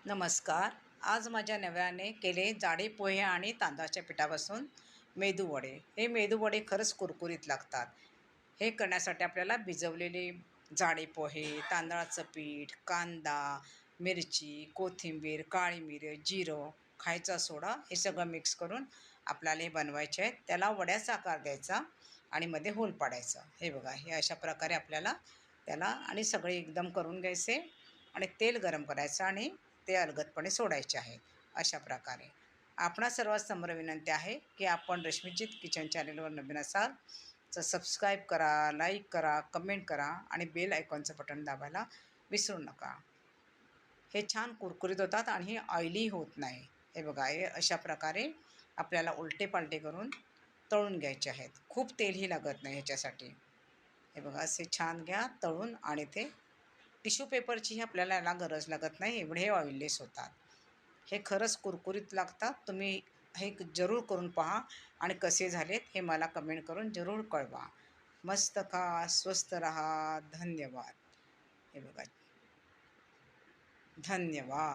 नमस्कार. आज माझ्या नव्याने केले जाडे पोहे आणि तांदळाच्या पिठापासून मेदूवडे. हे मेदूवडे खरंच कुरकुरीत लागतात. हे करण्यासाठी आपल्याला भिजवलेले जाडे पोहे, तांदळाचं पीठ, कांदा, मिरची, कोथिंबीर, काळी मिरी, जिरं, खायचा सोडा हे सगळं मिक्स करून आपल्याला हे बनवायचे आहेत. त्याला वड्याचा आकार द्यायचा आणि मध्ये होल पाडायचा. हे बघा, हे अशा प्रकारे आपल्याला त्याला आणि सगळे एकदम करून घ्यायचे आणि तेल गरम करायचं आणि ते अलगदपणे सोडायचे आहे. अशा प्रकारे आपणा सर्वात समोर विनंती आहे की आपण रश्मीजीत किचन चॅनलवर नवीन असाल तर सबस्क्राईब करा, लाईक करा, कमेंट करा आणि बेल आयकॉनचं बटन दाबायला विसरू नका. हे छान कुरकुरीत होतात आणि हे ऑइली होत नाही. हे बघा, हे अशा प्रकारे आपल्याला उलटे पालटे करून तळून घ्यायचे आहेत. खूप तेलही लागत नाही ह्याच्यासाठी. हे बघा, असे छान घ्या तळून आणि ते टिश्यू पेपरचीही आपल्याला याला गरज लागत नाही, एवढे ऑइललेस होतात. हे खरंच कुरकुरीत लागतात. तुम्ही हे जरूर करून पहा आणि कसे झालेत हे मला कमेंट करून जरूर कळवा. मस्त खा, स्वस्त रहा. धन्यवाद. हे बघा, धन्यवाद.